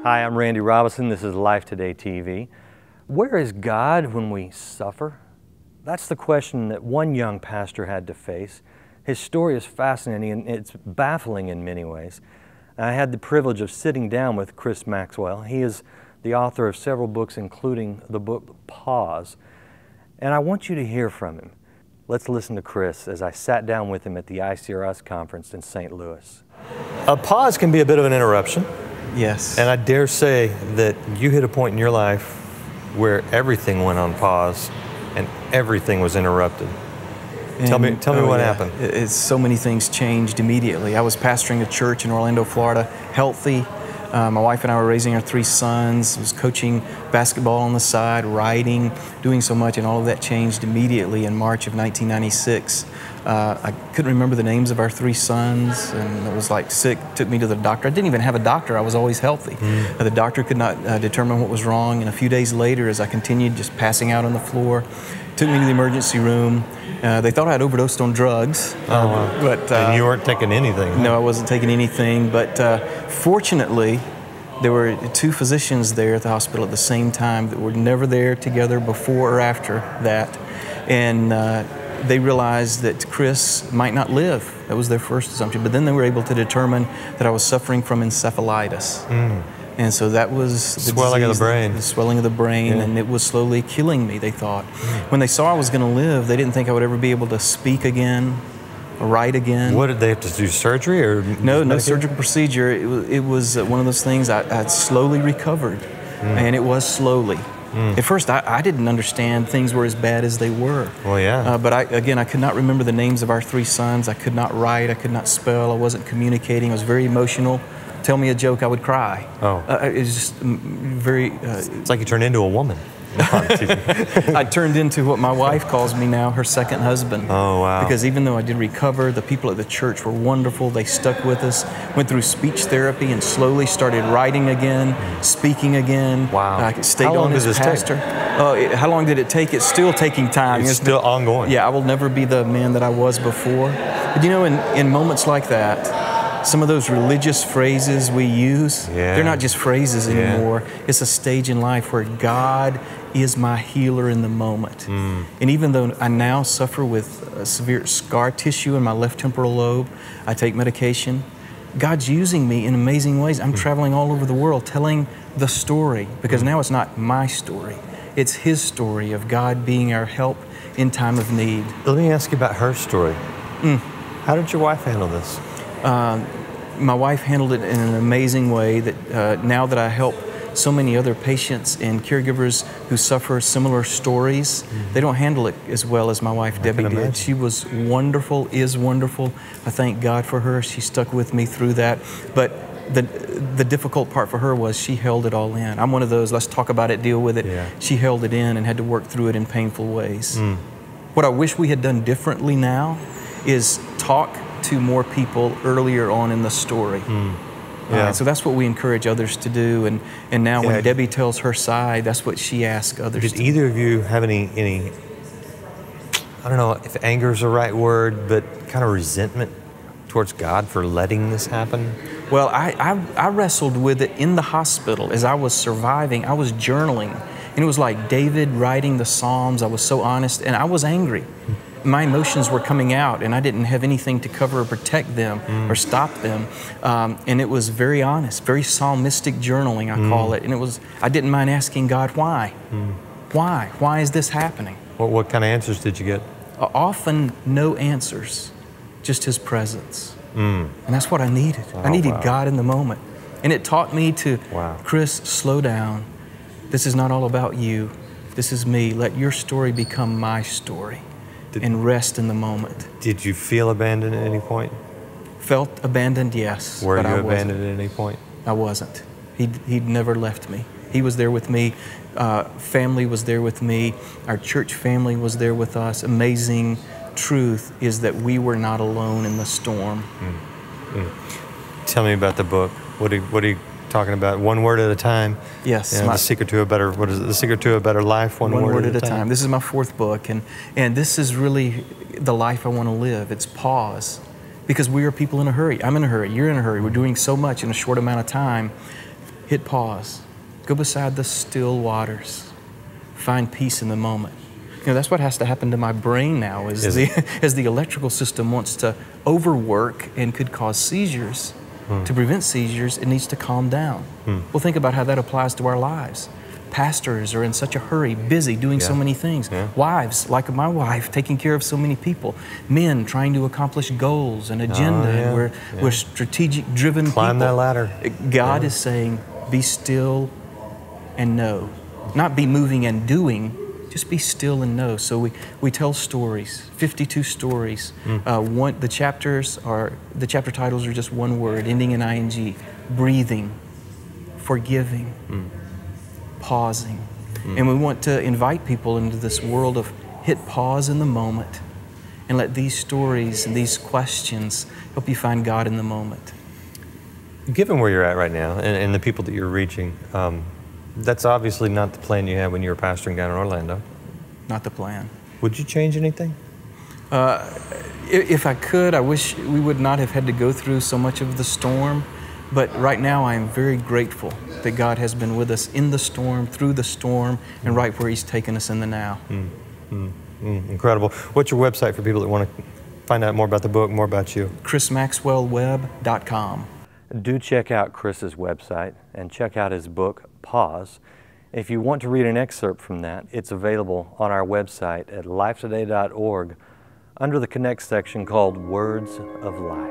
Hi, I'm Randy Robison. This is Life Today TV. Where is God when we suffer? That's the question that one young pastor had to face. His story is fascinating and it's baffling in many ways. I had the privilege of sitting down with Chris Maxwell. He is the author of several books, including the book Pause. And I want you to hear from him. Let's listen to Chris as I sat down with him at the ICRS conference in St. Louis. A pause can be a bit of an interruption. Yes. And I dare say that you hit a point in your life where everything went on pause and everything was interrupted. Tell me what happened. So many things changed immediately. I was pastoring a church in Orlando, Florida, healthy. My wife and I were raising our 3 sons. I was coaching basketball on the side, writing, doing so much, and all of that changed immediately in March of 1996. I couldn't remember the names of our 3 sons, and I was like sick, took me to the doctor. I didn't even have a doctor, I was always healthy. The doctor could not determine what was wrong, and a few days later, as I continued just passing out on the floor, took me to the emergency room. They thought I had overdosed on drugs. And you weren't taking anything? No, I wasn't taking anything, but fortunately, there were 2 physicians there at the hospital at the same time that were never there together before or after that. And they realized that Chris might not live. That was their first assumption. But then they were able to determine that I was suffering from encephalitis. And so that was the swelling of the brain. The swelling of the brain, and it was slowly killing me, they thought. When they saw I was going to live, they didn't think I would ever be able to speak again, or write again. What, did they have to do surgery or? No surgical procedure. It was one of those things I slowly recovered, and it was slowly. At first, I didn't understand things were as bad as they were. Well, yeah. But I could not remember the names of our 3 sons. I could not write. I could not spell. I wasn't communicating. I was very emotional. Tell me a joke, I would cry. It was just very... it's like you turned into a woman. I turned into what my wife calls me now, her second husband. Oh, wow. Because even though I did recover, the people at the church were wonderful. They stuck with us, went through speech therapy, and slowly started writing again, speaking again. Wow. I stayed on as pastor. How long did it take? It's still taking time. It's still ongoing. Yeah, I will never be the man that I was before. But you know, in moments like that, some of those religious phrases we use, they're not just phrases anymore. It's a stage in life where God is my healer in the moment. And even though I now suffer with severe scar tissue in my left temporal lobe, I take medication, God's using me in amazing ways. I'm traveling all over the world telling the story, because now it's not my story. It's His story of God being our help in time of need. Let me ask you about her story. How did your wife handle this? My wife handled it in an amazing way that now that I help so many other patients and caregivers who suffer similar stories, they don't handle it as well as my wife Debbie did. She was wonderful, is wonderful. I thank God for her. She stuck with me through that. But the difficult part for her was she held it all in. I'm one of those, let's talk about it, deal with it. She held it in and had to work through it in painful ways. What I wish we had done differently now is talk to more people earlier on in the story. So that's what we encourage others to do. And now when Debbie tells her side, that's what she asks others to do. Did either of you have any, I don't know if anger is the right word, but kind of resentment towards God for letting this happen? Well, I wrestled with it in the hospital. As I was surviving, I was journaling. And it was like David writing the Psalms. I was so honest, and I was angry. My emotions were coming out, and I didn't have anything to cover or protect them or stop them. And it was very honest, very psalmistic journaling, I call it. And I didn't mind asking God, why? Why? Why is this happening? What kind of answers did you get? Often no answers, just His presence. And that's what I needed. I needed God in the moment. And it taught me to, Chris, slow down. This is not all about you. This is me. Let your story become my story. And rest in the moment. Did you feel abandoned at any point? Felt abandoned, yes. Were you abandoned at any point? I wasn't. He'd never left me. He was there with me. Family was there with me. Our church family was there with us. Amazing truth is that we were not alone in the storm. Tell me about the book. What are you talking about? One word at a time. Yes. The secret to a better, what is it? The secret to a better life. One word at a time. This is my 4th book, and this is really the life I want to live. It's pause, because we are people in a hurry. I'm in a hurry. You're in a hurry. We're doing so much in a short amount of time. Hit pause. Go beside the still waters. Find peace in the moment. You know, that's what has to happen to my brain now as the electrical system wants to overwork and could cause seizures. To prevent seizures, it needs to calm down. Well, think about how that applies to our lives. Pastors are in such a hurry, busy, doing so many things. Wives, like my wife, taking care of so many people. Men trying to accomplish goals and agenda. And we're strategic, driven people. Climb that ladder. God is saying, be still and know. Not be moving and doing, just be still and know. So we tell stories, 52 stories. The chapter titles are just one word, ending in ing. Breathing, forgiving, pausing. And we want to invite people into this world of hit pause in the moment and let these stories and these questions help you find God in the moment. Given where you're at right now and the people that you're reaching, that's obviously not the plan you had when you were pastoring down in Orlando. Not the plan. Would you change anything? If I could, I wish we would not have had to go through so much of the storm. But right now, I am very grateful that God has been with us in the storm, through the storm, and right where He's taken us in the now. Incredible. What's your website for people that want to find out more about the book, more about you? chrismaxwellweb.com. Do check out Chris's website and check out his book, Pause. If you want to read an excerpt from that, it's available on our website at lifetoday.org under the Connect section called Words of Life.